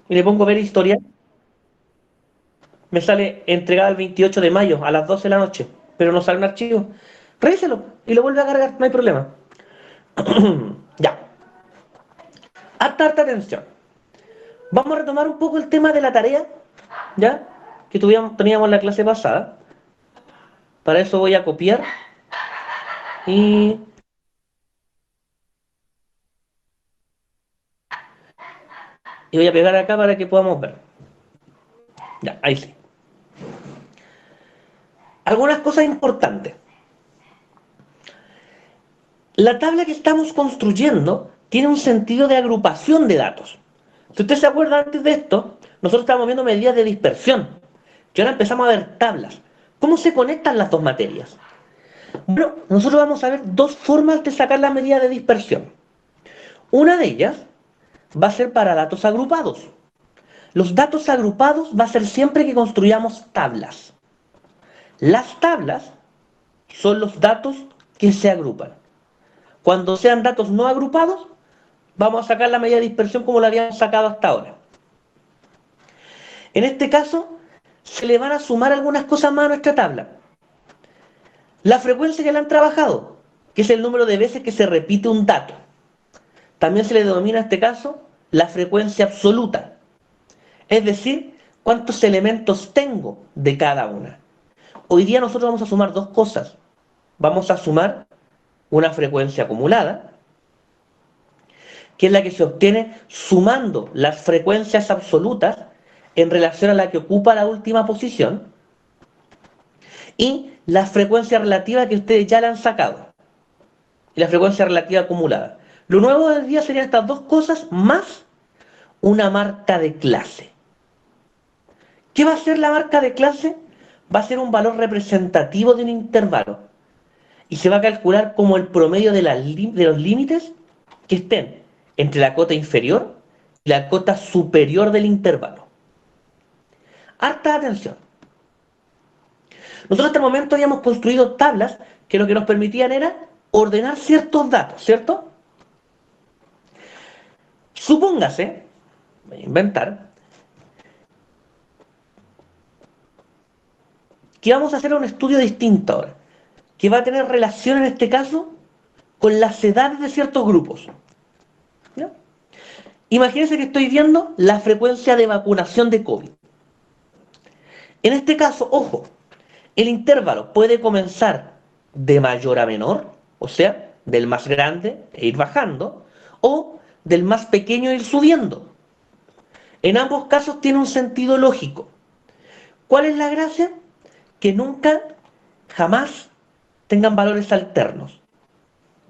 y le pongo ver historial, me sale entregada el 28 de mayo a las 12 de la noche, pero no sale un archivo. Revíselo y lo vuelve a cargar, no hay problema. Ya, harta atención. Vamos a retomar un poco el tema de la tarea, ¿ya? Que teníamos la clase pasada. Para eso voy a copiar y, y voy a pegar acá para que podamos ver. Ya, ahí sí. Algunas cosas importantes. La tabla que estamos construyendo tiene un sentido de agrupación de datos. Si usted se acuerda antes de esto, nosotros estábamos viendo medidas de dispersión. Y ahora empezamos a ver tablas. ¿Cómo se conectan las dos materias? Bueno, nosotros vamos a ver dos formas de sacar la medida de dispersión. Una de ellas va a ser para datos agrupados. Los datos agrupados va a ser siempre que construyamos tablas. Las tablas son los datos que se agrupan. Cuando sean datos no agrupados, vamos a sacar la medida de dispersión como la habíamos sacado hasta ahora. En este caso, se le van a sumar algunas cosas más a nuestra tabla. La frecuencia ya la han trabajado, que es el número de veces que se repite un dato. También se le denomina en este caso la frecuencia absoluta, es decir, cuántos elementos tengo de cada una. Hoy día nosotros vamos a sumar dos cosas. Vamos a sumar una frecuencia acumulada, que es la que se obtiene sumando las frecuencias absolutas en relación a la que ocupa la última posición, y la frecuencia relativa que ustedes ya le han sacado, y la frecuencia relativa acumulada. Lo nuevo del día serían estas dos cosas más una marca de clase. ¿Qué va a ser la marca de clase? Va a ser un valor representativo de un intervalo y se va a calcular como el promedio de los límites que estén entre la cota inferior y la cota superior del intervalo. Harta atención. Nosotros hasta el momento habíamos construido tablas que lo que nos permitían era ordenar ciertos datos, ¿cierto? Supóngase, voy a inventar, que vamos a hacer un estudio distinto ahora, que va a tener relación en este caso con las edades de ciertos grupos. ¿Ya? Imagínense que estoy viendo la frecuencia de vacunación de COVID. En este caso, ojo, el intervalo puede comenzar de mayor a menor, o sea, del más grande e ir bajando, o del más pequeño e ir subiendo. En ambos casos tiene un sentido lógico. ¿Cuál es la gracia? Que nunca, jamás tengan valores alternos.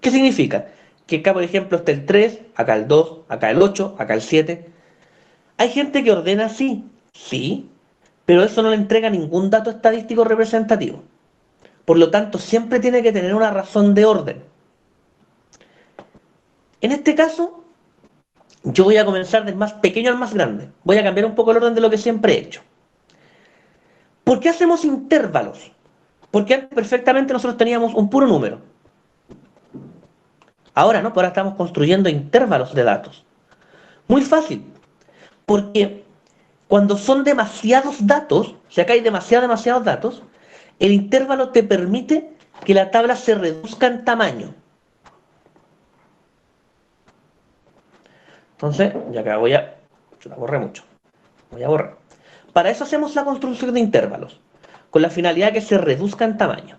¿Qué significa? Que acá, por ejemplo, está el 3, acá el 2, acá el 8, acá el 7. Hay gente que ordena así, sí, pero eso no le entrega ningún dato estadístico representativo. Por lo tanto, siempre tiene que tener una razón de orden. En este caso, yo voy a comenzar del más pequeño al más grande. Voy a cambiar un poco el orden de lo que siempre he hecho. ¿Por qué hacemos intervalos? Porque antes perfectamente nosotros teníamos un puro número. Ahora no, ahora estamos construyendo intervalos de datos. Muy fácil, porque cuando son demasiados datos, o sea que hay demasiados datos, el intervalo te permite que la tabla se reduzca en tamaño. Entonces, ya que voy a... Yo la borré mucho. Voy a borrar. Para eso hacemos la construcción de intervalos, con la finalidad que se reduzca en tamaño.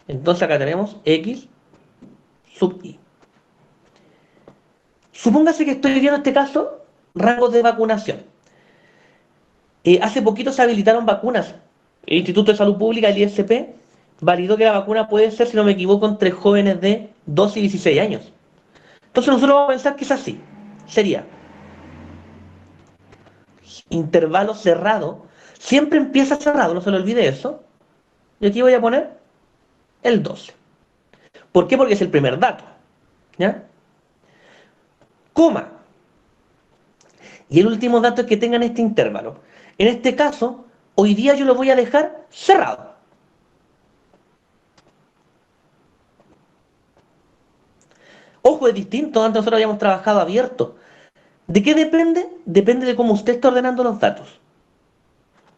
Entonces acá tenemos x sub i. Supóngase que estoy viendo en este caso rangos de vacunación. Hace poquito se habilitaron vacunas. El Instituto de Salud Pública, el ISP, validó que la vacuna puede ser, si no me equivoco, entre jóvenes de 12 y 16 años. Entonces nosotros vamos a pensar que es así. Sería intervalo cerrado. Siempre empieza cerrado, no se le olvide eso. Y aquí voy a poner el 12. ¿Por qué? Porque es el primer dato. ¿Ya? Coma. Y el último dato es que tengan este intervalo. En este caso, hoy día yo lo voy a dejar cerrado. Ojo, es distinto. Antes nosotros habíamos trabajado abierto. ¿De qué depende? Depende de cómo usted está ordenando los datos.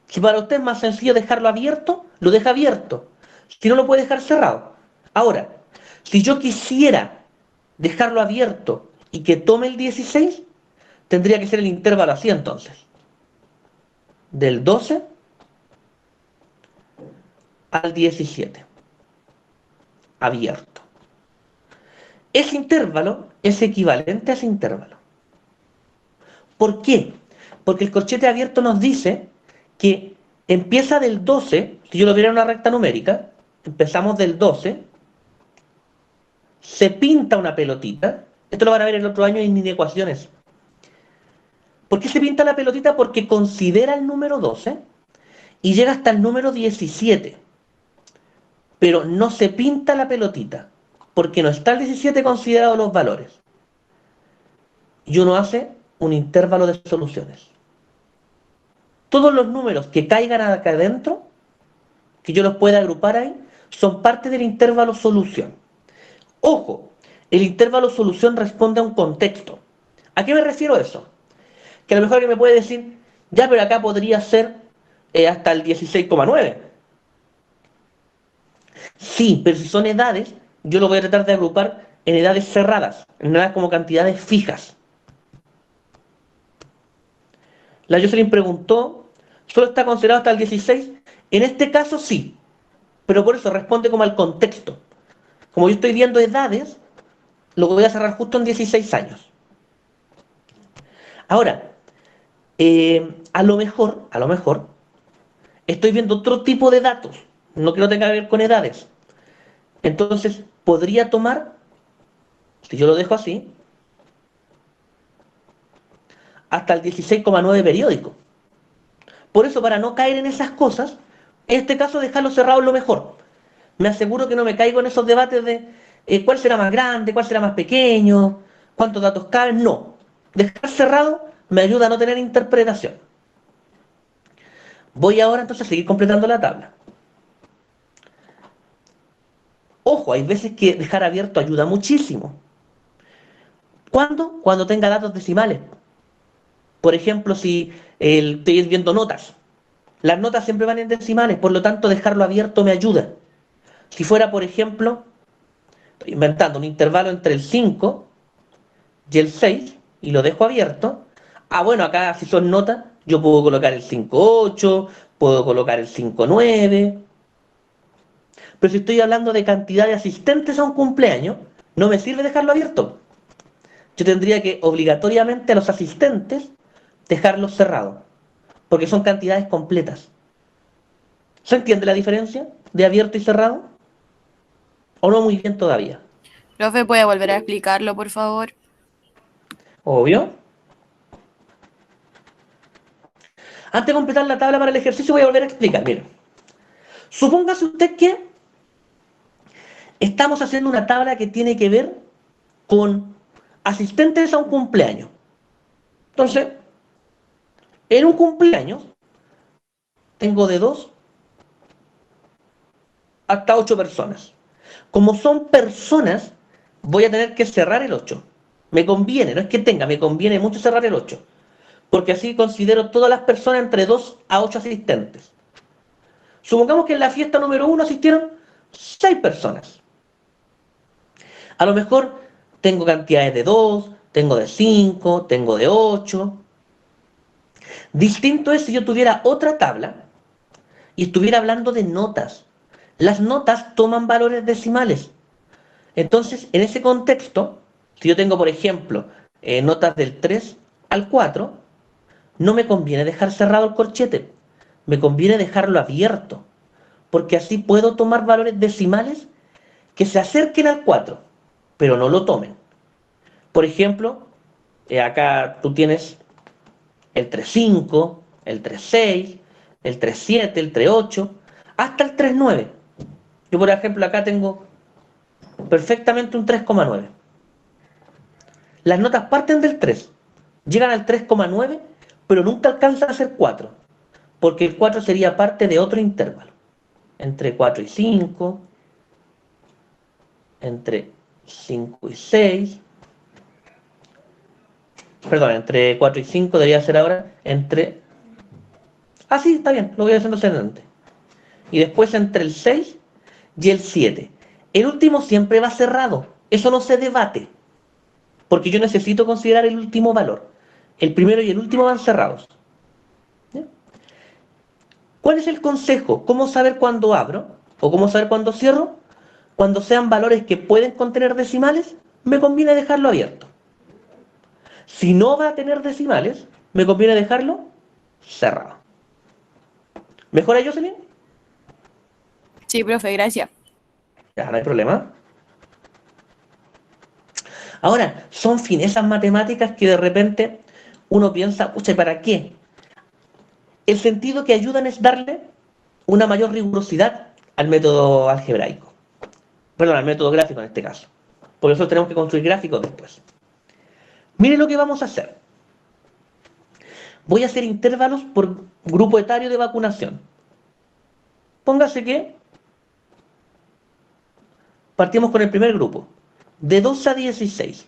Si para usted es más sencillo dejarlo abierto, lo deja abierto. Si no, lo puede dejar cerrado. Ahora, si yo quisiera dejarlo abierto y que tome el 16, tendría que ser el intervalo así entonces. Del 12 al 17. Abierto. Ese intervalo es equivalente a ese intervalo. ¿Por qué? Porque el corchete abierto nos dice que empieza del 12, si yo lo viera en una recta numérica, empezamos del 12, se pinta una pelotita, esto lo van a ver el otro año en ecuaciones. ¿Por qué se pinta la pelotita? Porque considera el número 12 y llega hasta el número 17, pero no se pinta la pelotita, porque no está el 17 considerado los valores. Y uno hace un intervalo de soluciones. Todos los números que caigan acá adentro, que yo los pueda agrupar ahí, son parte del intervalo solución. Ojo, el intervalo solución responde a un contexto. ¿A qué me refiero eso? Que a lo mejor alguien me puede decir, ya, pero acá podría ser hasta el 16,9. Sí, pero si son edades, yo lo voy a tratar de agrupar en edades cerradas, en edades como cantidades fijas. La Jocelyn preguntó, ¿solo está considerado hasta el 16? En este caso sí, pero por eso responde como al contexto. Como yo estoy viendo edades, lo voy a cerrar justo en 16 años. Ahora, a lo mejor, estoy viendo otro tipo de datos, no que no tenga que ver con edades. Entonces, podría tomar, si yo lo dejo así, hasta el 16,9 periódico. Por eso, para no caer en esas cosas, en este caso dejarlo cerrado es lo mejor. Me aseguro que no me caigo en esos debates de cuál será más grande, cuál será más pequeño, cuántos datos caben. No. Dejar cerrado me ayuda a no tener interpretación. Voy ahora entonces a seguir completando la tabla. Ojo, hay veces que dejar abierto ayuda muchísimo. ¿Cuándo? Cuando tenga datos decimales. Por ejemplo, si estoy viendo notas. Las notas siempre van en decimales, por lo tanto dejarlo abierto me ayuda. Si fuera, por ejemplo, estoy inventando un intervalo entre el 5 y el 6 y lo dejo abierto, bueno, acá si son notas, yo puedo colocar el 5,8, puedo colocar el 5,9. Pero si estoy hablando de cantidad de asistentes a un cumpleaños, no me sirve dejarlo abierto. Yo tendría que obligatoriamente a los asistentes dejarlos cerrados, porque son cantidades completas. ¿Se entiende la diferencia de abierto y cerrado? ¿O no muy bien todavía? Profe, ¿puede volver a explicarlo, por favor? Obvio. Antes de completar la tabla para el ejercicio voy a volver a explicar. Miren, supóngase usted que estamos haciendo una tabla que tiene que ver con asistentes a un cumpleaños. Entonces, en un cumpleaños tengo de 2 hasta 8 personas. Como son personas, voy a tener que cerrar el 8. Me conviene, no es que tenga, me conviene mucho cerrar el 8. Porque así considero todas las personas entre 2 a 8 asistentes. Supongamos que en la fiesta número 1 asistieron 6 personas. A lo mejor tengo cantidades de 2, tengo de 5, tengo de 8. Distinto es si yo tuviera otra tabla y estuviera hablando de notas. Las notas toman valores decimales. Entonces, en ese contexto, si yo tengo, por ejemplo, notas del 3 al 4, no me conviene dejar cerrado el corchete, me conviene dejarlo abierto, porque así puedo tomar valores decimales que se acerquen al 4, pero no lo tomen. Por ejemplo, acá tú tienes el 3,5, el 3,6, el 3,7, el 3,8, hasta el 3,9. Yo, por ejemplo, acá tengo perfectamente un 3,9. Las notas parten del 3, llegan al 3,9, pero nunca alcanzan a ser 4, porque el 4 sería parte de otro intervalo, entre 4 y 5, entre 5 y 6, Perdón, entre 4 y 5 debería ser ahora entre... Ah, sí, está bien, lo voy haciendo ascendente. Y después entre el 6 y el 7. El último siempre va cerrado. Eso no se debate. Porque yo necesito considerar el último valor. El primero y el último van cerrados. ¿Ya? ¿Cuál es el consejo? ¿Cómo saber cuándo abro? ¿O cómo saber cuándo cierro? Cuando sean valores que pueden contener decimales, me conviene dejarlo abierto. Si no va a tener decimales, me conviene dejarlo cerrado. ¿Mejora, Jocelyn? Sí, profe, gracias. Ya, no hay problema. Ahora, son finezas matemáticas que de repente uno piensa, pucha, ¿para qué? El sentido que ayudan es darle una mayor rigurosidad al método algebraico. Perdón, al método gráfico en este caso. Por eso tenemos que construir gráficos después. Mire lo que vamos a hacer. Voy a hacer intervalos por grupo etario de vacunación. Póngase que partimos con el primer grupo, de 12 a 16.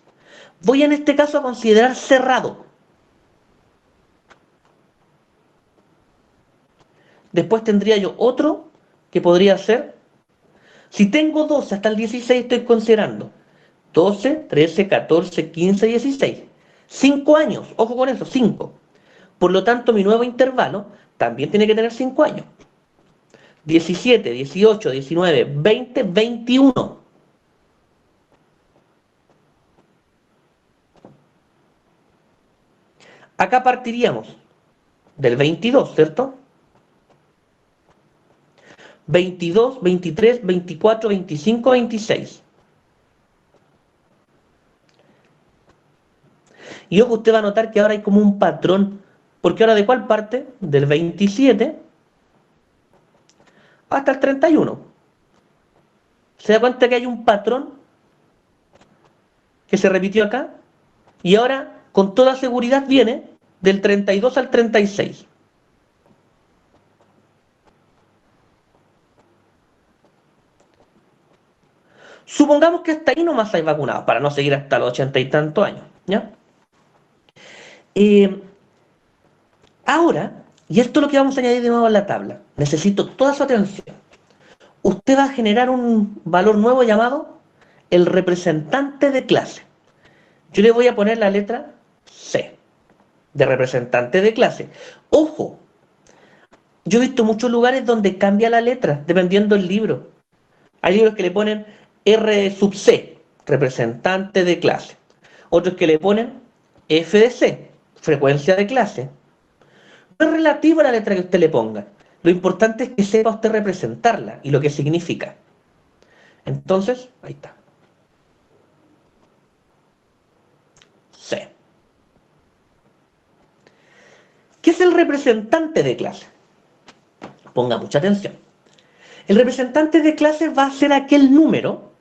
Voy en este caso a considerar cerrado. Después tendría yo otro que podría ser, si tengo 12 hasta el 16 estoy considerando 12, 13, 14, 15, 16. 5 años, ojo con eso, 5. Por lo tanto, mi nuevo intervalo también tiene que tener 5 años. 17, 18, 19, 20, 21. Acá partiríamos del 22, ¿cierto? 22, 23, 24, 25, 26. Y ojo, usted va a notar que ahora hay como un patrón. Porque ahora, ¿de cuál parte? Del 27 hasta el 31. ¿Se da cuenta que hay un patrón que se repitió acá? Y ahora, con toda seguridad, viene del 32 al 36. Supongamos que hasta ahí nomás hay vacunados, para no seguir hasta los 80 y tantos años. ¿Ya? Eh, Ahora, y esto es lo que vamos a añadir de nuevo a la tabla, necesito toda su atención. Usted va a generar un valor nuevo llamado el representante de clase. Yo le voy a poner la letra C, de representante de clase. Ojo, yo he visto muchos lugares donde cambia la letra, dependiendo del libro. Hay libros que le ponen R sub C, representante de clase. Otros que le ponen F de C, frecuencia de clase. No es relativo a la letra que usted le ponga. Lo importante es que sepa usted representarla y lo que significa. Entonces, ahí está. C. ¿Qué es el representante de clase? Ponga mucha atención. El representante de clase va a ser aquel número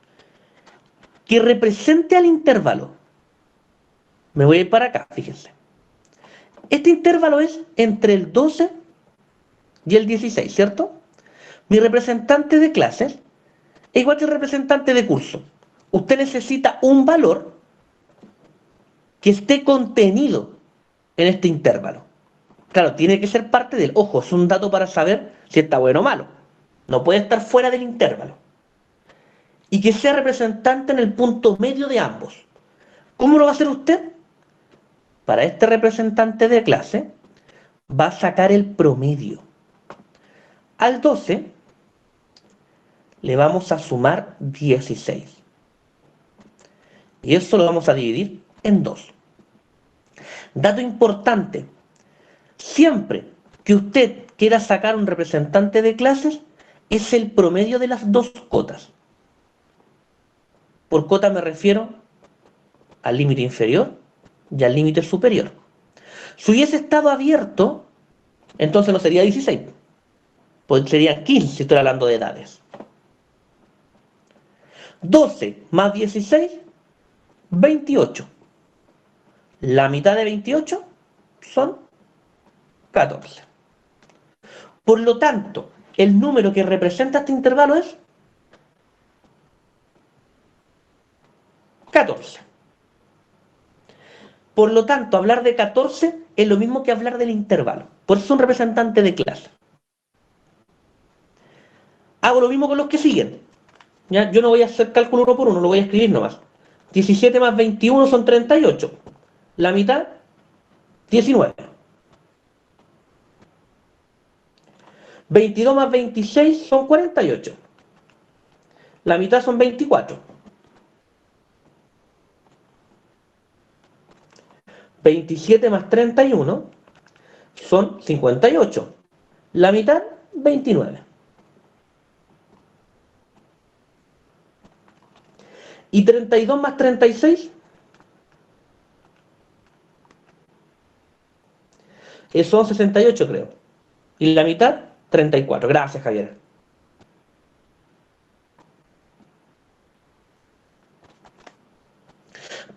que represente al intervalo. Me voy a ir para acá, fíjense. Este intervalo es entre el 12 y el 16, ¿cierto? Mi representante de clases es igual que el representante de curso. Usted necesita un valor que esté contenido en este intervalo. Claro, tiene que ser parte del... Ojo, es un dato para saber si está bueno o malo. No puede estar fuera del intervalo. Y que sea representante en el punto medio de ambos. ¿Cómo lo va a hacer usted? Para este representante de clase, va a sacar el promedio. Al 12 le vamos a sumar 16. Y eso lo vamos a dividir en 2. Dato importante. Siempre que usted quiera sacar un representante de clases, es el promedio de las dos cotas. Por cota me refiero al límite inferior y al límite superior. Si hubiese estado abierto, entonces no sería 16, pues sería 15 si estoy hablando de edades. 12 más 16, 28. La mitad de 28 son 14. Por lo tanto, el número que representa este intervalo es 14. Por lo tanto, hablar de 14 es lo mismo que hablar del intervalo. Por eso es un representante de clase. Hago lo mismo con los que siguen. ¿Ya? Yo no voy a hacer cálculo uno por uno, lo voy a escribir nomás. 17 más 21 son 38. La mitad, 19. 22 más 26 son 48. La mitad son 24. 27 más 31 son 58. La mitad, 29. ¿Y 32 más 36? Son 68, creo. Y la mitad, 34. Gracias, Javier.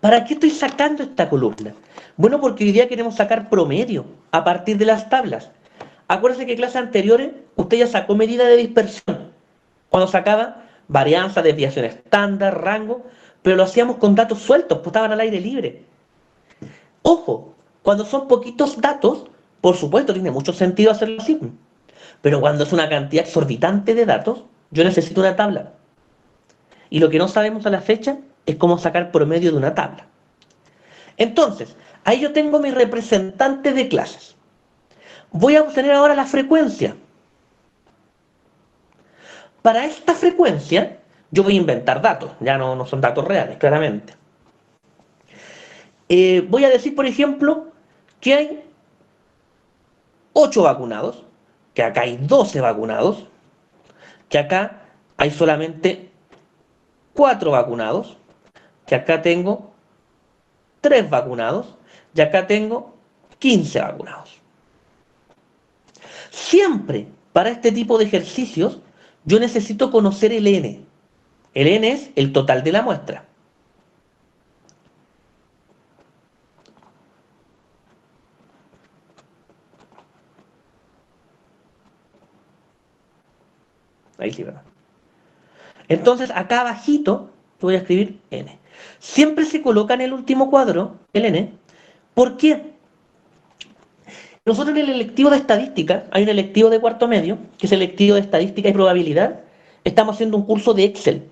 ¿Para qué estoy sacando esta columna? Bueno, porque hoy día queremos sacar promedio a partir de las tablas. Acuérdense que en clases anteriores usted ya sacó medida de dispersión. Cuando sacaba varianza, desviación estándar, rango, pero lo hacíamos con datos sueltos, pues estaban al aire libre. Ojo, cuando son poquitos datos, por supuesto tiene mucho sentido hacerlo así. Pero cuando es una cantidad exorbitante de datos, yo necesito una tabla. Y lo que no sabemos a la fecha es cómo sacar promedio de una tabla. Entonces, ahí yo tengo mi representante de clases. Voy a obtener ahora la frecuencia. Para esta frecuencia, yo voy a inventar datos. Ya no son datos reales, claramente. Voy a decir, por ejemplo, que hay 8 vacunados, que acá hay 12 vacunados, que acá hay solamente 4 vacunados, que acá tengo 3 vacunados, y acá tengo 15 vacunados. Siempre para este tipo de ejercicios yo necesito conocer el N. El N es el total de la muestra. Ahí sí, ¿verdad? Entonces acá abajito voy a escribir N. Siempre se coloca en el último cuadro el N. ¿Por qué? Nosotros en el electivo de estadística, hay un electivo de cuarto medio, que es el electivo de estadística y probabilidad. Estamos haciendo un curso de Excel.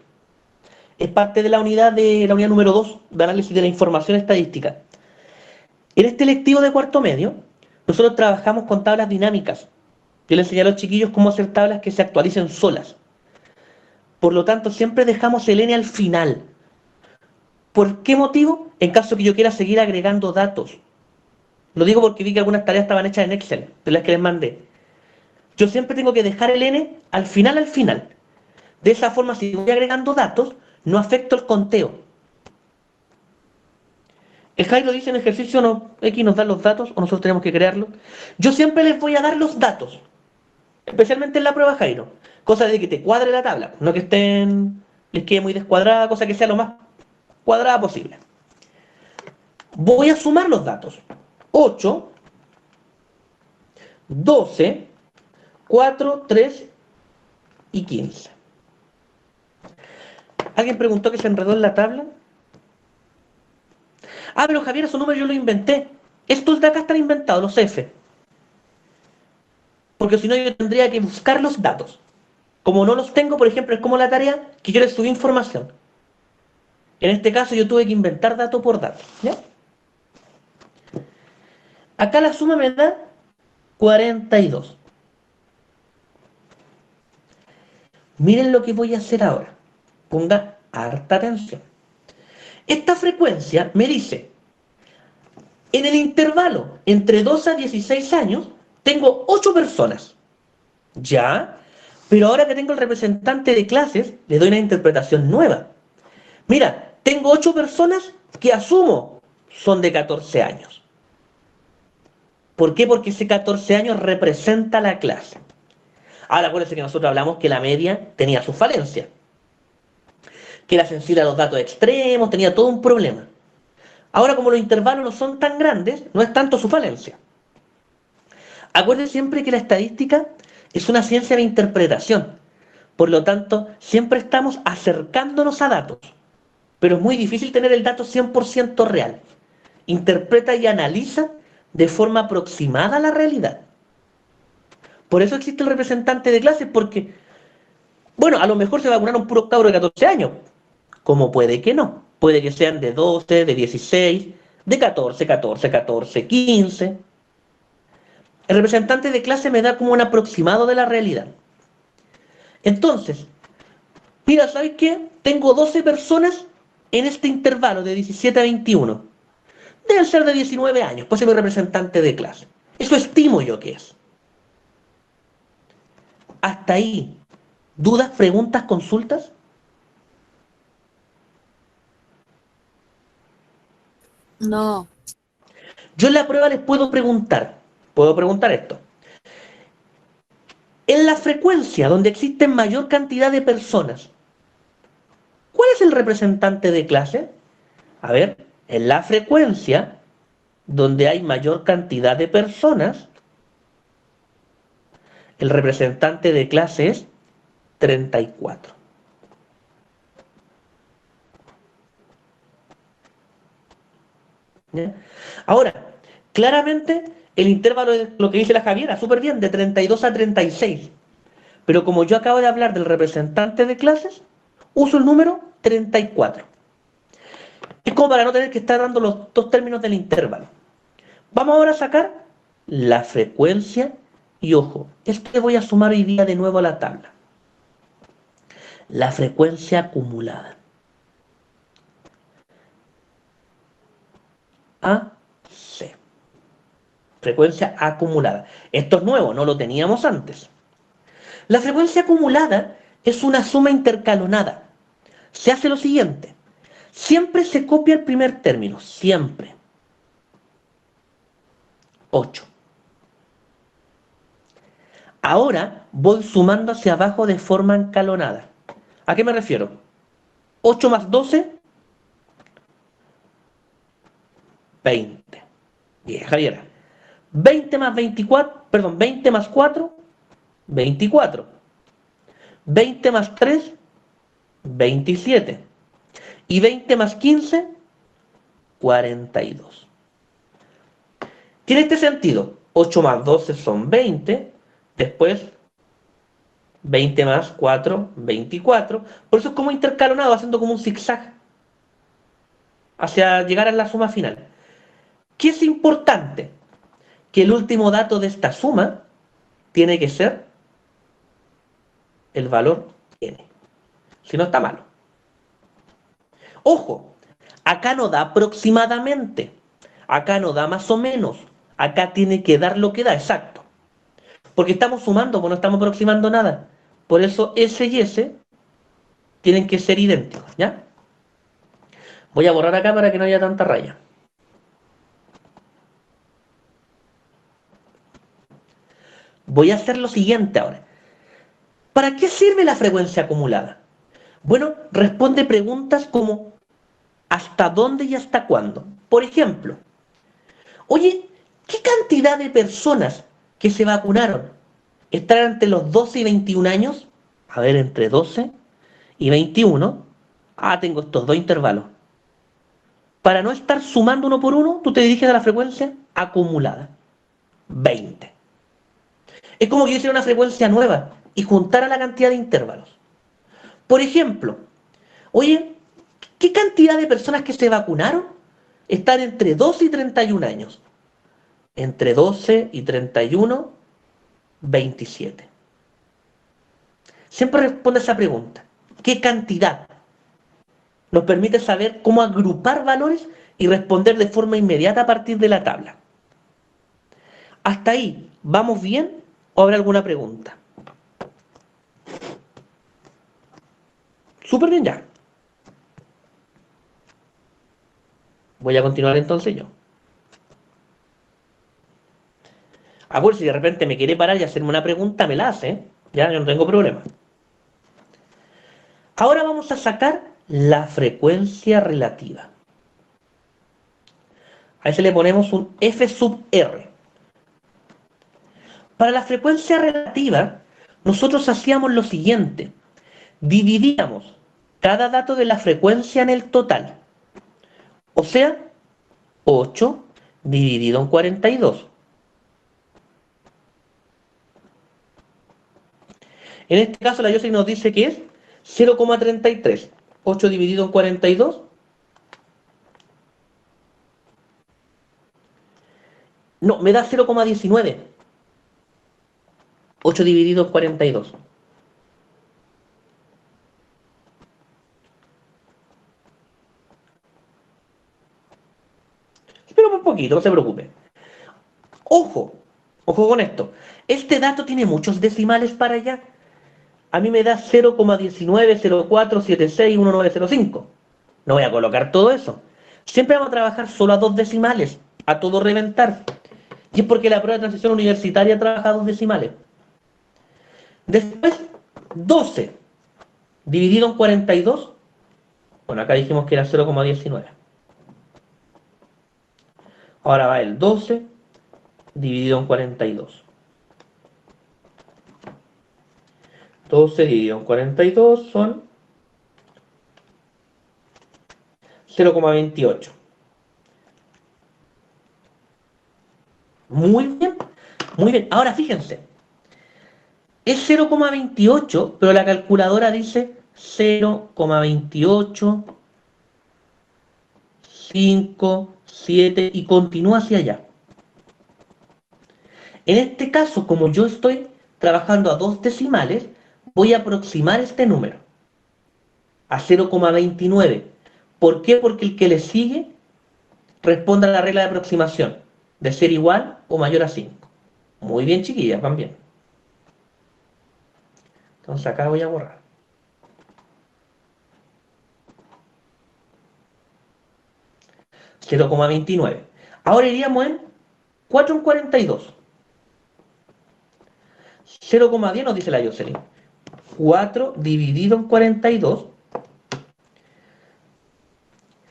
Es parte de la unidad número 2 de análisis de la información estadística. En este electivo de cuarto medio, nosotros trabajamos con tablas dinámicas. Yo les enseñé a los chiquillos cómo hacer tablas que se actualicen solas. Por lo tanto, siempre dejamos el N al final. ¿Por qué motivo? En caso que yo quiera seguir agregando datos. Lo digo porque vi que algunas tareas estaban hechas en Excel, de las que les mandé. Yo siempre tengo que dejar el N al final, al final. De esa forma, si voy agregando datos, no afecto el conteo. El Jairo dice en ejercicio, no, X nos da los datos o nosotros tenemos que crearlos. Yo siempre les voy a dar los datos, especialmente en la prueba Jairo. Cosa de que te cuadre la tabla, no que les quede muy descuadrada, cosa que sea lo más cuadrada posible. Voy a sumar los datos. 8, 12, 4, 3 y 15. ¿Alguien preguntó que se enredó en la tabla? Ah, pero Javier, esos números yo los inventé. Estos de acá están inventados, los F. Porque si no yo tendría que buscar los datos. Como no los tengo, por ejemplo, es como la tarea que yo les subí información. En este caso yo tuve que inventar dato por dato. ¿Ya? Acá la suma me da 42. Miren lo que voy a hacer ahora. Ponga harta atención. Esta frecuencia me dice, en el intervalo entre 2 a 16 años, tengo 8 personas. ¿Ya? Pero ahora que tengo el representante de clases, le doy una interpretación nueva. Mira, tengo 8 personas que asumo son de 14 años. ¿Por qué? Porque ese 14 años representa la clase. Ahora acuérdense que nosotros hablamos que la media tenía sus falencias. Que era sensible a los datos extremos, tenía todo un problema. Ahora como los intervalos no son tan grandes, no es tanto su falencia. Acuérdense siempre que la estadística es una ciencia de interpretación. Por lo tanto, siempre estamos acercándonos a datos. Pero es muy difícil tener el dato 100% real. interpreta y analiza de forma aproximada la realidad. Por eso existe el representante de clase, porque, bueno, a lo mejor se vacunaron puros cabros de 14 años, como puede que no. Puede que sean de 12, de 16, de 14, 14, 14, 15. El representante de clase me da como un aproximado de la realidad. Entonces, mira, ¿sabes qué? Tengo 12 personas en este intervalo de 17 a 21. Deben ser de 19 años, pues es mi representante de clase. Eso estimo yo que es. Hasta ahí. ¿Dudas, preguntas, consultas? No. Yo en la prueba les puedo preguntar esto. En la frecuencia donde existen mayor cantidad de personas, ¿cuál es el representante de clase? A ver, en la frecuencia donde hay mayor cantidad de personas, el representante de clase es 34. ¿Ya? Ahora, claramente el intervalo es lo que dice la Javiera, súper bien, de 32 a 36. Pero como yo acabo de hablar del representante de clases, uso el número 34. Es como para no tener que estar dando los dos términos del intervalo. Vamos ahora a sacar la frecuencia y ojo, esto le voy a sumar hoy día de nuevo a la tabla. La frecuencia acumulada. AC. Frecuencia acumulada. Esto es nuevo, no lo teníamos antes. La frecuencia acumulada es una suma intercalonada. Se hace lo siguiente. Siempre se copia el primer término, siempre. 8. Ahora voy sumando hacia abajo de forma escalonada. ¿A qué me refiero? 8 más 12, 20. Bien, Javiera. 20 más 24, perdón, 20 más 4, 24. 20 más 3, 27. Y 20 más 15, 42. Tiene este sentido. 8 más 12 son 20. Después 20 más 4, 24. Por eso es como intercalonado, haciendo como un zigzag hacia llegar a la suma final. ¿Qué es importante? Que el último dato de esta suma tiene que ser el valor n. Si no, está malo. Ojo, acá no da aproximadamente. Acá no da más o menos. Acá tiene que dar lo que da, exacto. Porque estamos sumando, pues no estamos aproximando nada. Por eso S y S tienen que ser idénticos, ¿ya? Voy a borrar acá para que no haya tanta raya. Voy a hacer lo siguiente ahora. ¿Para qué sirve la frecuencia acumulada? Bueno, responde preguntas como ¿hasta dónde y hasta cuándo? Por ejemplo, oye, ¿qué cantidad de personas que se vacunaron están entre los 12 y 21 años? A ver, entre 12 y 21. Tengo estos dos intervalos. Para no estar sumando uno por uno, tú te diriges a la frecuencia acumulada. 20. Es como que yo hiciera una frecuencia nueva y juntara la cantidad de intervalos. Por ejemplo, oye, ¿qué cantidad de personas que se vacunaron están entre 12 y 31 años? Entre 12 y 31, 27. Siempre responde esa pregunta. ¿Qué cantidad? Nos permite saber cómo agrupar valores y responder de forma inmediata a partir de la tabla. ¿Hasta ahí vamos bien o habrá alguna pregunta? Súper bien ya. Voy a continuar entonces yo. Acuérdense, si de repente me quiere parar y hacerme una pregunta, me la hace, ¿eh? Ya, yo no tengo problema. Ahora vamos a sacar la frecuencia relativa. A ese le ponemos un F sub R. Para la frecuencia relativa, nosotros hacíamos lo siguiente. Dividíamos cada dato de la frecuencia en el total. O sea, 8 dividido en 42. En este caso la Yossi nos dice que es 0,33. 8 dividido en 42. No, me da 0,19. 8 dividido en 42. Pero un poquito, no se preocupe. Ojo, ojo con esto. Este dato tiene muchos decimales para allá. A mí me da 0,1904761905. No voy a colocar todo eso. Siempre vamos a trabajar solo a dos decimales, a todo reventar. Y es porque la prueba de transición universitaria trabaja a dos decimales. Después, 12 dividido en 42. Bueno, acá dijimos que era 0,19. Ahora va el 12 dividido en 42. 12 dividido en 42 son 0,28. Muy bien, muy bien. Ahora fíjense, es 0,28, pero la calculadora dice 0,28, 5, 7 y continúa hacia allá. En este caso, como yo estoy trabajando a dos decimales, voy a aproximar este número a 0,29. ¿Por qué? Porque el que le sigue responde a la regla de aproximación de ser igual o mayor a 5. Muy bien, chiquillas, van bien. Entonces acá voy a borrar. 0,29. Ahora iríamos en 4 en 42. 0,10 nos dice la Jocelyn. 4 dividido en 42.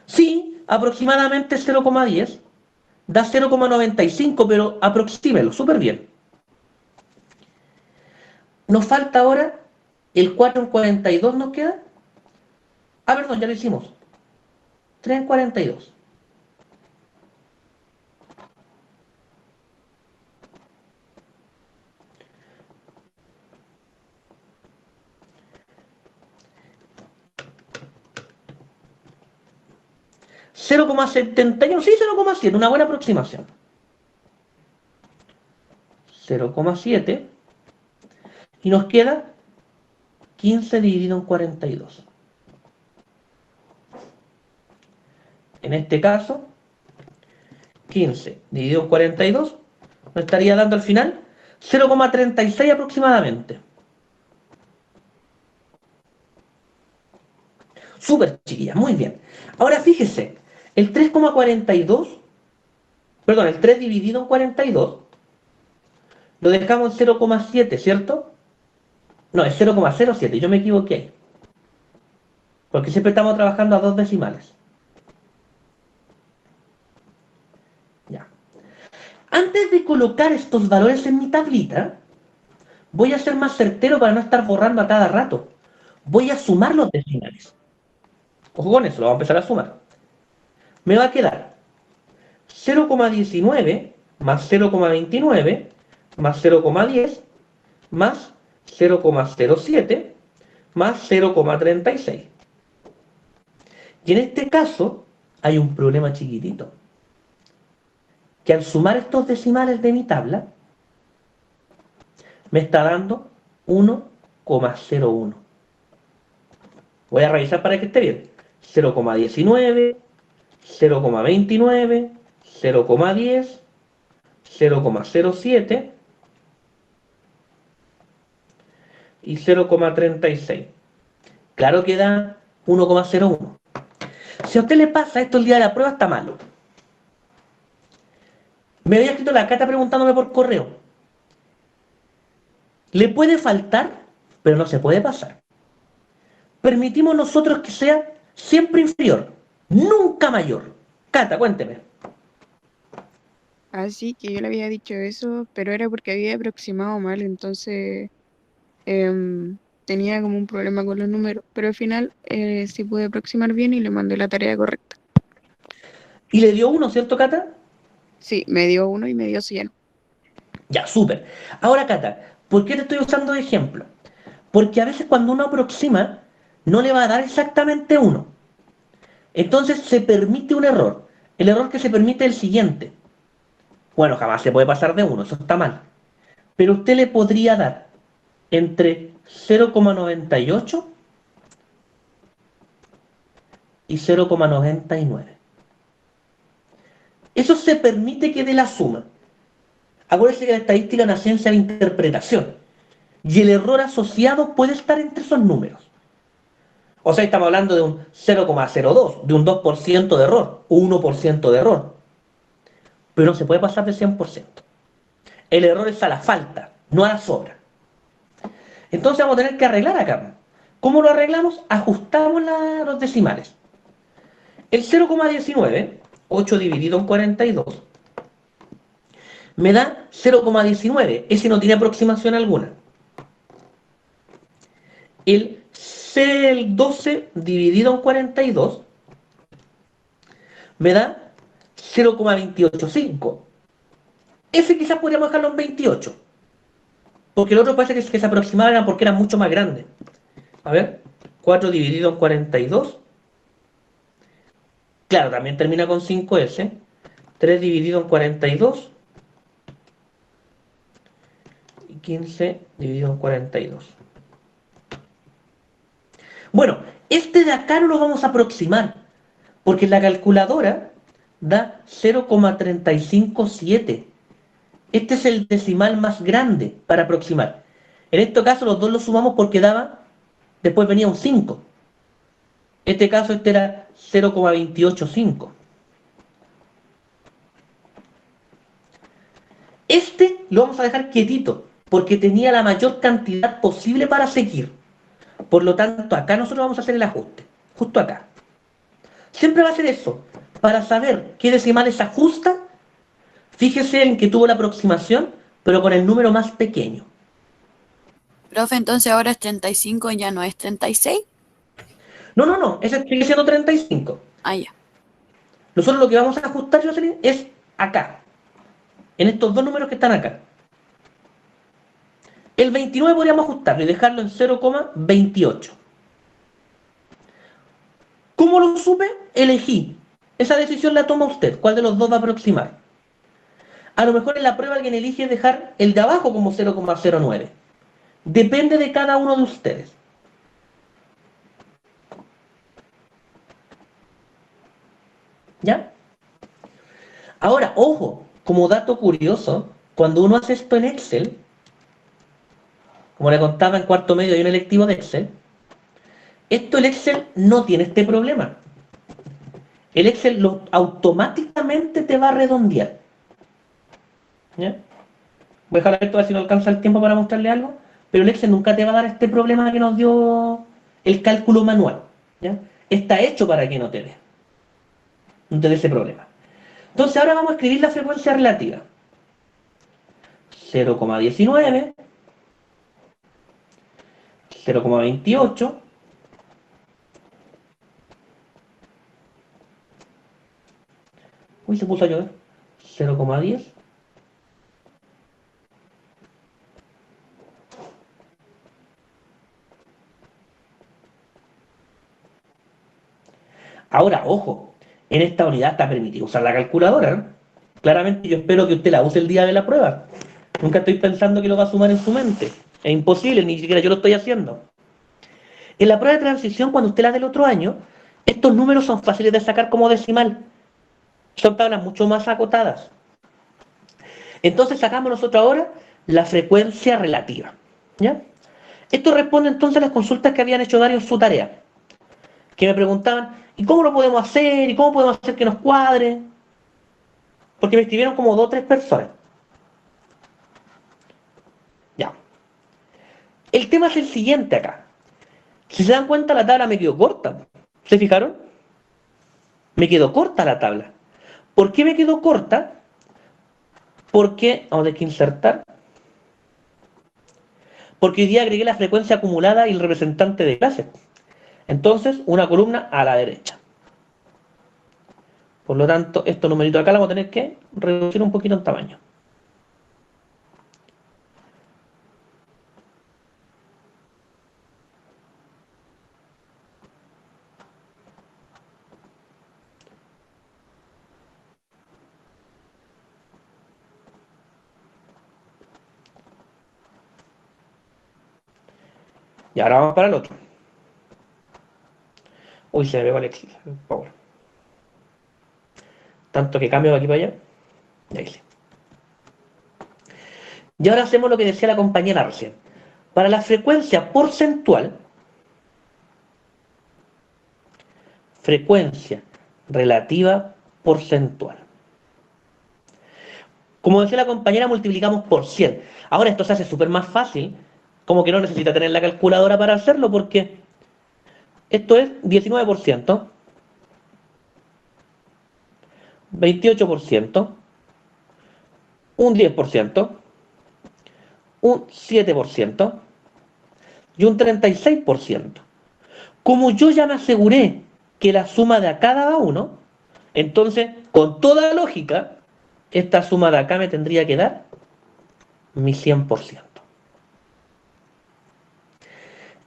Sí, aproximadamente 0,10. Da 0,95, pero aproxímelo, súper bien. Nos falta ahora el 4 en 42, ¿nos queda? Ah, perdón, ya lo hicimos. 3 en 42. 0,71, sí, 0,7, una buena aproximación. 0,7 y nos queda 15 dividido en 42. En este caso, 15 dividido en 42 nos estaría dando al final 0,36 aproximadamente. Súper chiquilla, muy bien. Ahora fíjese, el 3,42, perdón, el 3 dividido en 42 lo dejamos en 0,7, ¿cierto? No, es 0,07, yo me equivoqué ahí. Porque siempre estamos trabajando a dos decimales. Ya. Antes de colocar estos valores en mi tablita, voy a ser más certero para no estar borrando a cada rato. Voy a sumar los decimales. Ojo con eso, lo vamos a empezar a sumar. Me va a quedar 0,19 más 0,29 más 0,10 más 0,07 más 0,36. Y en este caso hay un problema chiquitito. Que al sumar estos decimales de mi tabla, me está dando 1,01. Voy a revisar para que esté bien. 0,19, 0,29, 0,10, 0,07 y 0,36. Claro que da 1,01. Si a usted le pasa esto el día de la prueba, está malo. Me había escrito la Cata preguntándome por correo. Le puede faltar, pero no se puede pasar. Permitimos nosotros que sea siempre inferior, nunca mayor. Cata, cuénteme. Así que yo le había dicho eso, pero era porque había aproximado mal, entonces tenía como un problema con los números, pero al final sí pude aproximar bien y le mandé la tarea correcta. Y le dio 1, ¿cierto, Cata? Sí, me dio 1 y me dio 100. Ya, súper. Ahora, Cata, ¿por qué te estoy usando de ejemplo? Porque a veces cuando uno aproxima, no le va a dar exactamente 1. Entonces se permite un error. El error que se permite es el siguiente. Bueno, jamás se puede pasar de 1, eso está mal. Pero usted le podría dar entre 0,98 y 0,99. Eso se permite que dé la suma. Acuérdense que la estadística es una ciencia de interpretación. Y el error asociado puede estar entre esos números. O sea, estamos hablando de un 0,02, de un 2% de error, o 1% de error. Pero no se puede pasar del 100%. El error es a la falta, no a la sobra. Entonces vamos a tener que arreglar acá. ¿Cómo lo arreglamos? Ajustamos los decimales. El 0,19, 8 dividido en 42, me da 0,19. Ese no tiene aproximación alguna. El 12 dividido en 42 me da 0,285. Ese quizás podríamos dejarlo en 28. Porque el otro parece que se aproximaban porque era mucho más grande. A ver, 4 dividido en 42. Claro, también termina con 5S. 3 dividido en 42. Y 15 dividido en 42. Bueno, este de acá no lo vamos a aproximar. Porque la calculadora da 0,357. Este es el decimal más grande para aproximar. En este caso los dos los sumamos porque daba, después venía un 5. En este caso este era 0,285. Este lo vamos a dejar quietito porque tenía la mayor cantidad posible para seguir. Por lo tanto, acá nosotros vamos a hacer el ajuste. Justo acá. Siempre va a ser eso. Para saber qué decimales se ajusta, fíjese en que tuvo la aproximación, pero con el número más pequeño. Profe, entonces ahora es 35 y ya no es 36. No, no, no. Ese sigue siendo 35. Ah, ya. Nosotros lo que vamos a ajustar, Jocelyn, es acá. En estos dos números que están acá. El 29 podríamos ajustarlo y dejarlo en 0,28. ¿Cómo lo supe? Elegí. Esa decisión la toma usted. ¿Cuál de los dos va a aproximar? A lo mejor en la prueba alguien elige dejar el de abajo como 0,09. Depende de cada uno de ustedes. ¿Ya? Ahora, ojo, como dato curioso, cuando uno hace esto en Excel, como le contaba en cuarto medio hay un electivo de Excel, el Excel no tiene este problema. El Excel automáticamente te va a redondear. ¿Ya? Voy a dejar esto a ver si no alcanza el tiempo para mostrarle algo, pero el Excel nunca te va a dar este problema que nos dio el cálculo manual. ¿Ya? Está hecho para que no te dé ese problema. Entonces ahora vamos a escribir la frecuencia relativa. 0,19, 0,28, uy, se puso a llover, 0,10, ahora, ojo, en esta unidad está permitido usar la calculadora, ¿no? Claramente yo espero que usted la use el día de la prueba. Nunca estoy pensando que lo va a sumar en su mente. Es imposible, ni siquiera yo lo estoy haciendo. En la prueba de transición, cuando usted la del otro año, estos números son fáciles de sacar como decimal. Son tablas mucho más acotadas. Entonces sacamos nosotros ahora la frecuencia relativa. ¿Ya? Esto responde entonces a las consultas que habían hecho Dario en su tarea. Que me preguntaban, ¿y cómo lo podemos hacer? ¿Y cómo podemos hacer que nos cuadre? Porque me escribieron como 2 o 3 personas. Ya. El tema es el siguiente acá. Si se dan cuenta, la tabla me quedó corta. ¿Se fijaron? Me quedó corta la tabla. ¿Por qué me quedó corta? Porque, vamos a tener que insertar, porque hoy día agregué la frecuencia acumulada y el representante de clase. Entonces, una columna a la derecha. Por lo tanto, estos numeritos acá los vamos a tener que reducir un poquito en tamaño. Y ahora vamos para el otro. Uy, se me pegó el Excel, por favor. Tanto que cambio de aquí para allá. Y ahí sí. Y ahora hacemos lo que decía la compañera recién. Para la frecuencia porcentual, frecuencia relativa porcentual. Como decía la compañera, multiplicamos por 100. Ahora esto se hace súper más fácil, como que no necesita tener la calculadora para hacerlo, porque esto es 19%, 28%, un 10%, un 7% y un 36%. Como yo ya me aseguré que la suma de a cada uno, entonces, con toda lógica, esta suma de acá me tendría que dar mi 100%.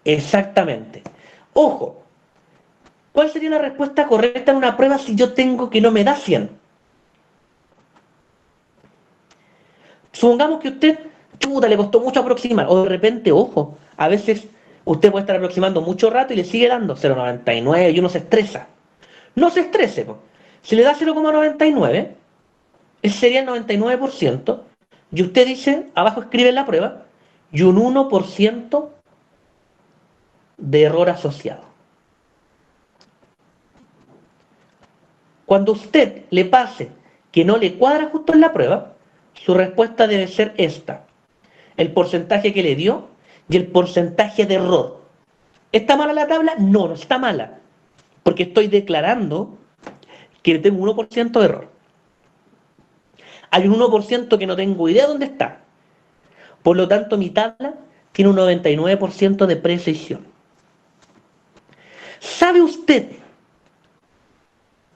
Exactamente. Ojo, ¿cuál sería la respuesta correcta en una prueba si yo tengo que no me da 100? Supongamos que usted, chuta, le costó mucho aproximar, o de repente, ojo, a veces usted puede estar aproximando mucho rato y le sigue dando 0,99 y uno se estresa. No se estrese, po. Si le da 0,99, ese sería el 99%, y usted dice, abajo escribe en la prueba, y un 1% de error asociado. Cuando usted le pase que no le cuadra justo en la prueba, su respuesta debe ser esta: el porcentaje que le dio y el porcentaje de error. ¿Está mala la tabla? No, no está mala, porque estoy declarando que tengo un 1% de error. Hay un 1% que no tengo idea dónde está. Por lo tanto, mi tabla tiene un 99% de precisión. ¿Sabe usted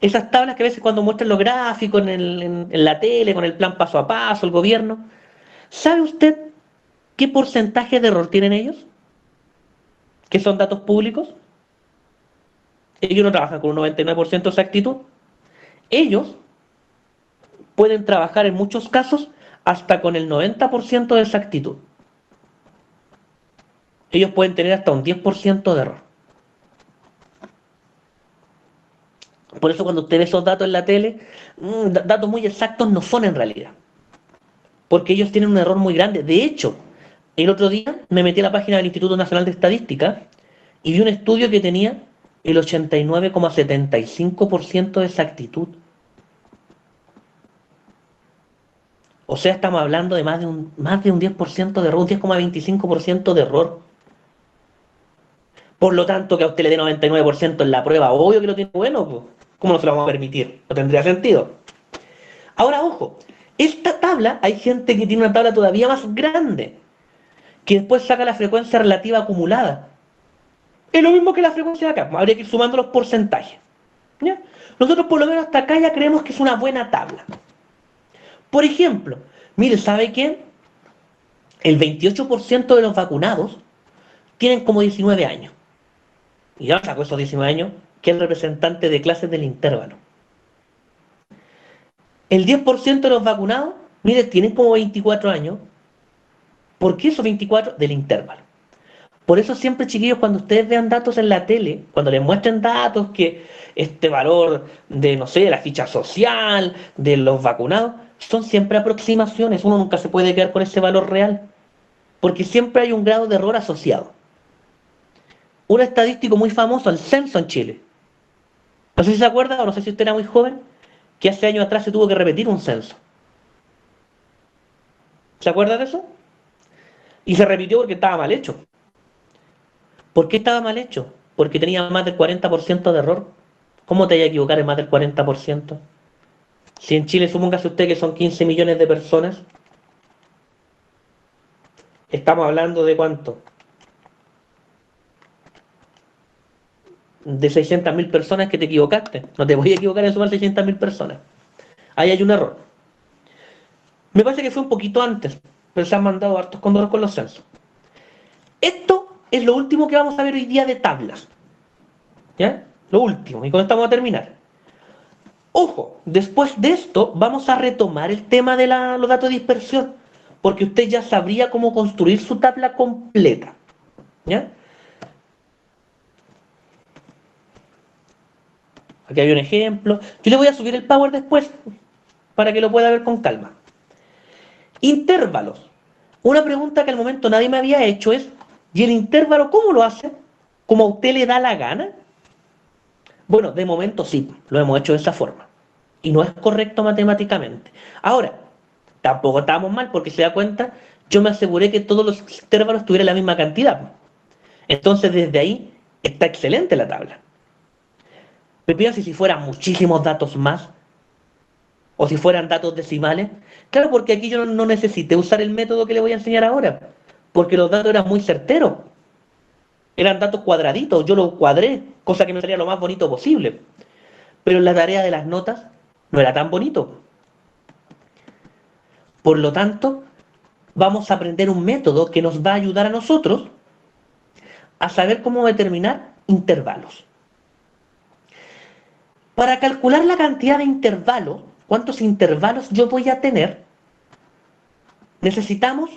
esas tablas que a veces cuando muestran los gráficos en la tele, con el plan paso a paso, el gobierno? ¿Sabe usted qué porcentaje de error tienen ellos? ¿Que son datos públicos? Ellos no trabajan con un 99% de exactitud. Ellos pueden trabajar en muchos casos hasta con el 90% de exactitud. Ellos pueden tener hasta un 10% de error. Por eso cuando usted ve esos datos en la tele, datos muy exactos no son en realidad. Porque ellos tienen un error muy grande. De hecho, el otro día me metí a la página del Instituto Nacional de Estadística y vi un estudio que tenía el 89,75% de exactitud. O sea, estamos hablando de más de un 10% de error, un 10,25% de error. Por lo tanto, que a usted le dé 99% en la prueba, obvio que lo tiene bueno, pues. ¿Cómo no se lo vamos a permitir? No tendría sentido. Ahora, ojo, esta tabla, hay gente que tiene una tabla todavía más grande, que después saca la frecuencia relativa acumulada. Es lo mismo que la frecuencia de acá, habría que ir sumando los porcentajes. ¿Ya? Nosotros por lo menos hasta acá ya creemos que es una buena tabla. Por ejemplo, mire, ¿sabe qué? El 28% de los vacunados tienen como 19 años. Y ya sacó esos 19 años, que es el representante de clases del intervalo. El 10% de los vacunados, mire, tienen como 24 años. ¿Por qué esos 24? Del intervalo. Por eso siempre, chiquillos, cuando ustedes vean datos en la tele, cuando les muestren datos que este valor de, no sé, la ficha social, de los vacunados, son siempre aproximaciones. Uno nunca se puede quedar con ese valor real, porque siempre hay un grado de error asociado. Un estadístico muy famoso, el censo en Chile. No sé si se acuerda, o no sé si usted era muy joven, que hace años atrás se tuvo que repetir un censo. ¿Se acuerda de eso? Y se repitió porque estaba mal hecho. ¿Por qué estaba mal hecho? Porque tenía más del 40% de error. ¿Cómo te vaya a equivocar en más del 40%? Si en Chile, supóngase usted que son 15 millones de personas, estamos hablando de cuánto. de 600.000 personas que te equivocaste. No te voy a equivocar en sumar 600.000 personas. Ahí hay un error. Me parece que fue un poquito antes, pero se han mandado hartos cóndoros con los censos. Esto es lo último que vamos a ver hoy día de tablas. ¿Ya? Lo último, y con esto vamos a terminar. Ojo, después de esto vamos a retomar el tema de los datos de dispersión, porque usted ya sabría cómo construir su tabla completa. ¿Ya? Aquí hay un ejemplo. Yo le voy a subir el Power después para que lo pueda ver con calma. Intervalos. Una pregunta que al momento nadie me había hecho es, ¿y el intervalo cómo lo hace? ¿Como a usted le da la gana? Bueno, de momento sí, lo hemos hecho de esa forma. Y no es correcto matemáticamente. Ahora, tampoco estamos mal porque se da cuenta, yo me aseguré que todos los intervalos tuvieran la misma cantidad. Entonces desde ahí está excelente la tabla. Pero piensa si fueran muchísimos datos más, o si fueran datos decimales. Claro, porque aquí yo no necesité usar el método que le voy a enseñar ahora, porque los datos eran muy certeros. Eran datos cuadraditos, yo los cuadré, cosa que me salía lo más bonito posible. Pero en la tarea de las notas no era tan bonito. Por lo tanto, vamos a aprender un método que nos va a ayudar a nosotros a saber cómo determinar intervalos. Para calcular la cantidad de intervalos, cuántos intervalos yo voy a tener, necesitamos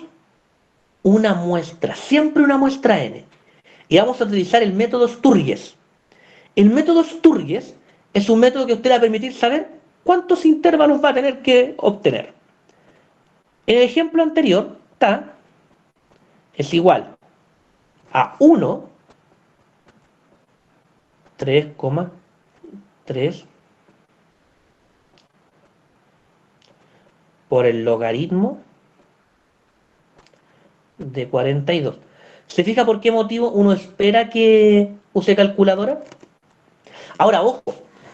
una muestra, siempre una muestra n. Y vamos a utilizar el método Sturges. El método Sturges es un método que usted le va a permitir saber cuántos intervalos va a tener que obtener. En el ejemplo anterior, T es igual a 1, 3,3 por el logaritmo de 42. ¿Se fija por qué motivo uno espera que use calculadora? Ahora, ojo,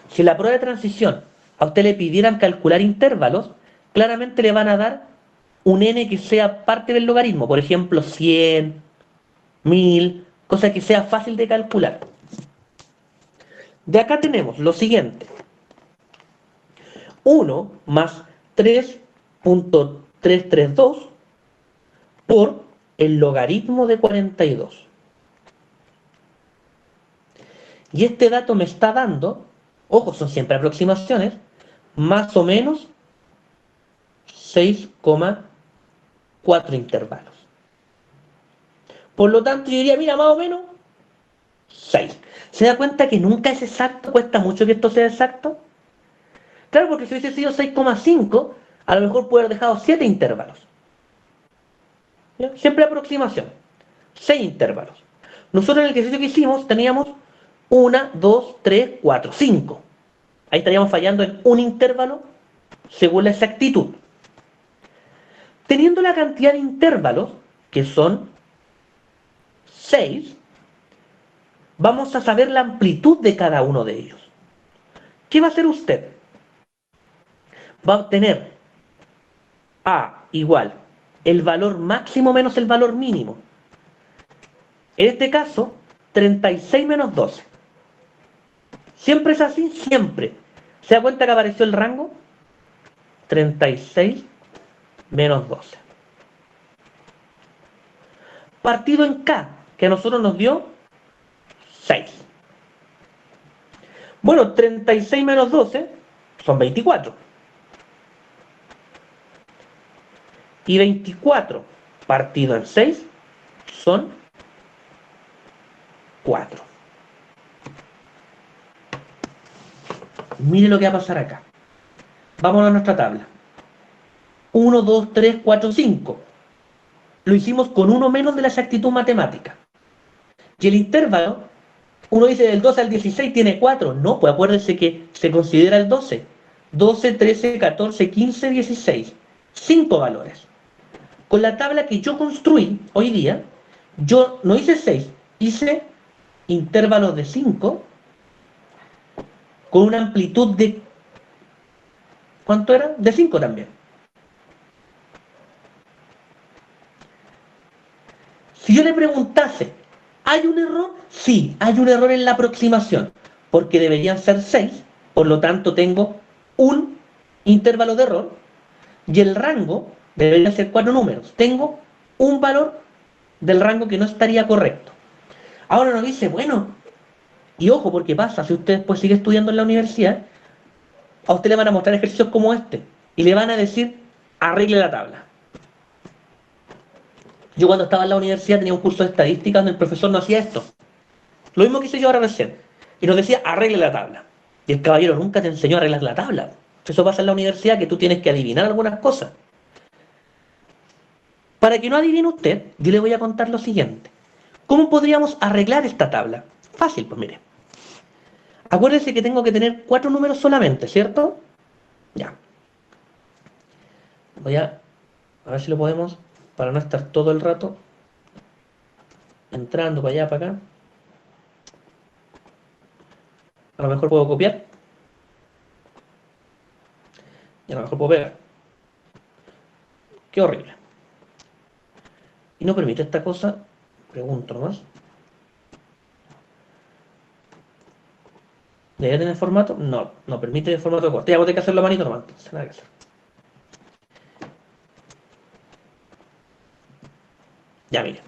si en la prueba de transición a usted le pidieran calcular intervalos, claramente le van a dar un n que sea parte del logaritmo, por ejemplo 100, 1000, cosa que sea fácil de calcular. De acá tenemos lo siguiente. 1 más 3.332 por el logaritmo de 42. Y este dato me está dando, ojo, son siempre aproximaciones, más o menos 6,4 intervalos. Por lo tanto, yo diría, mira, más o menos 6. ¿Se da cuenta que nunca es exacto? ¿Cuesta mucho que esto sea exacto? Claro, porque si hubiese sido 6,5, a lo mejor puede haber dejado 7 intervalos. ¿Ya? Siempre aproximación. 6 intervalos. Nosotros en el ejercicio que hicimos teníamos 1, 2, 3, 4, 5. Ahí estaríamos fallando en un intervalo según la exactitud. Teniendo la cantidad de intervalos, que son 6, vamos a saber la amplitud de cada uno de ellos. ¿Qué va a hacer usted? Va a obtener A igual el valor máximo menos el valor mínimo. En este caso, 36 menos 12. ¿Siempre es así? Siempre. ¿Se da cuenta que apareció el rango? 36 menos 12. Partido en K, que a nosotros nos dio 6. Bueno, 36 menos 12 son 24. Y 24 partido en 6 son 4. Mire lo que va a pasar acá. Vamos a nuestra tabla. 1, 2, 3, 4, 5. Lo hicimos con uno menos de la exactitud matemática. Y el intervalo, uno dice del 12 al 16 tiene 4. No, pues acuérdense que se considera el 12. 12, 13, 14, 15, 16. 5 valores. Con la tabla que yo construí hoy día, yo no hice 6, hice intervalos de 5 con una amplitud de... ¿Cuánto era? De 5 también. Si yo le preguntase ¿Hay un error? Sí, hay un error en la aproximación, porque deberían ser 6, por lo tanto tengo un intervalo de error, y el rango debería ser 4 números. Tengo un valor del rango que no estaría correcto. Ahora nos dice, bueno, y ojo, porque pasa, si usted después sigue estudiando en la universidad, a usted le van a mostrar ejercicios como este, y le van a decir, arregle la tabla. Yo cuando estaba en la universidad tenía un curso de estadística donde el profesor nos hacía esto. Lo mismo que hice yo ahora recién. Y nos decía, arregle la tabla. Y el caballero nunca te enseñó a arreglar la tabla. Eso pasa en la universidad, que tú tienes que adivinar algunas cosas. Para que no adivine usted, yo le voy a contar lo siguiente. ¿Cómo podríamos arreglar esta tabla? Fácil, pues mire. Acuérdese que tengo que tener 4 números solamente, ¿cierto? Ya. Voy a ver si lo podemos, para no estar todo el rato entrando para allá, para acá. A lo mejor puedo copiar. Y a lo mejor puedo pegar. Qué horrible. Y no permite esta cosa. Pregunto nomás. ¿Debería tener formato? No, no permite el formato de corte. Ya voy a tener que hacerlo a manito nomás. Entonces, nada que hacer. Ya, mire.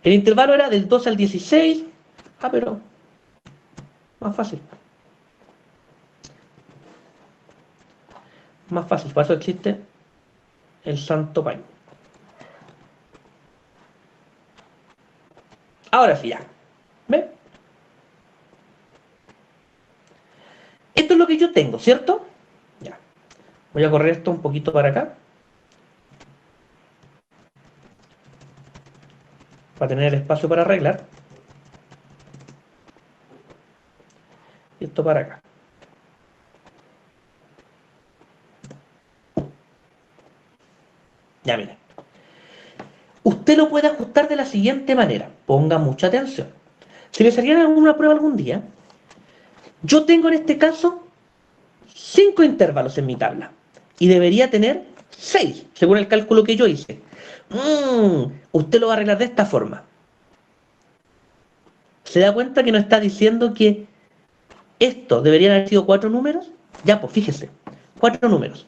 El intervalo era del 2 al 16. Ah, pero más fácil. Más fácil. Para eso existe el santo paño. Ahora sí, ya. ¿Ve? Esto es lo que yo tengo, ¿cierto? Ya. Voy a correr esto un poquito para acá. Para tener el espacio para arreglar. Y esto para acá. Ya, mire. Usted lo puede ajustar de la siguiente manera. Ponga mucha atención. Si le salieran alguna prueba algún día, yo tengo en este caso 5 intervalos en mi tabla. Y debería tener 6, según el cálculo que yo hice. Usted lo va a arreglar de esta forma. ¿Se da cuenta que nos está diciendo que esto deberían haber sido 4 números? Ya, pues fíjese, 4 números.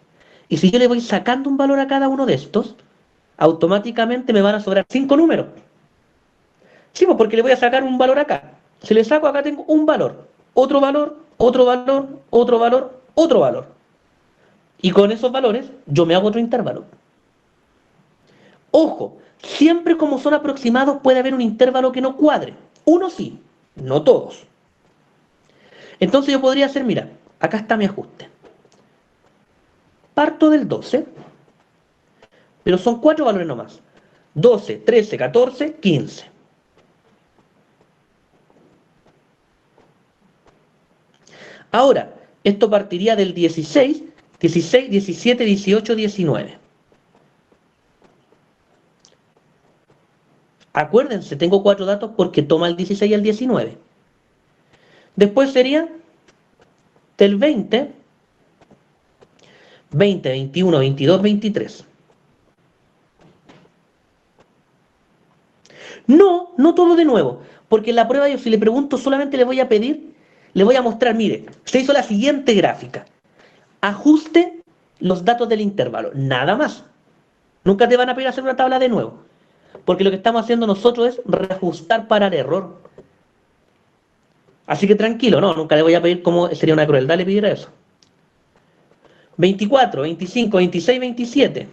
Y si yo le voy sacando un valor a cada uno de estos, automáticamente me van a sobrar 5 números. Sí, pues porque le voy a sacar un valor acá. Si le saco acá tengo un valor, otro valor, otro valor, otro valor, otro valor. Y con esos valores yo me hago otro intervalo. Ojo, siempre como son aproximados puede haber un intervalo que no cuadre. Uno sí, no todos. Entonces yo podría hacer, mira, acá está mi ajuste. Parto del 12, pero son 4 valores nomás. 12, 13, 14, 15. Ahora, esto partiría del 16, 16, 17, 18, 19. Acuérdense, tengo 4 datos porque toma el 16 y el 19. Después sería del 20, 20, 21, 22, 23. No, no todo de nuevo, porque en la prueba yo si le pregunto solamente le voy a pedir, le voy a mostrar, mire, se hizo la siguiente gráfica. Ajuste los datos del intervalo, nada más. Nunca te van a pedir hacer una tabla de nuevo, porque lo que estamos haciendo nosotros es reajustar para el error. Así que tranquilo, no, nunca le voy a pedir cómo sería una crueldad le pidiera eso. 24, 25, 26, 27.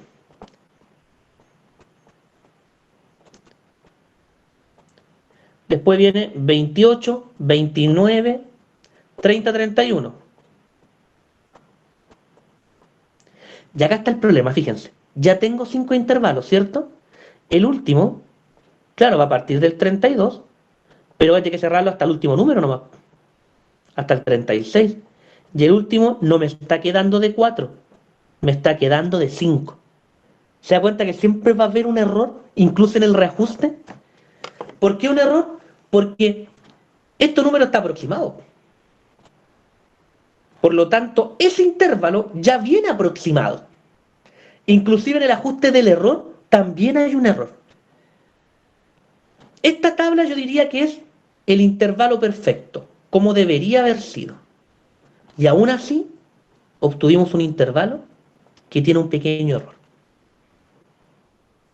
Después viene 28, 29, 30, 31. Y acá está el problema, fíjense. Ya tengo 5 intervalos, ¿cierto? El último, claro, va a partir del 32, pero hay que cerrarlo hasta el último número nomás. Hasta el 36. Y el último no me está quedando de 4, me está quedando de 5. ¿Se da cuenta que siempre va a haber un error, incluso en el reajuste? ¿Por qué un error? Porque este número está aproximado. Por lo tanto, ese intervalo ya viene aproximado. Inclusive en el ajuste del error también hay un error. Esta tabla yo diría que es el intervalo perfecto, como debería haber sido. Y aún así, obtuvimos un intervalo que tiene un pequeño error.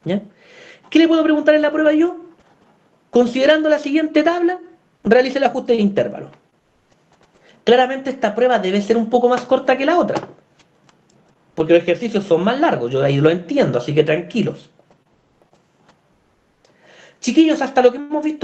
¿Ya? ¿Qué le puedo preguntar en la prueba yo? Considerando la siguiente tabla, realice el ajuste de intervalo. Claramente esta prueba debe ser un poco más corta que la otra, porque los ejercicios son más largos, yo ahí lo entiendo, así que tranquilos. Chiquillos, hasta lo que hemos visto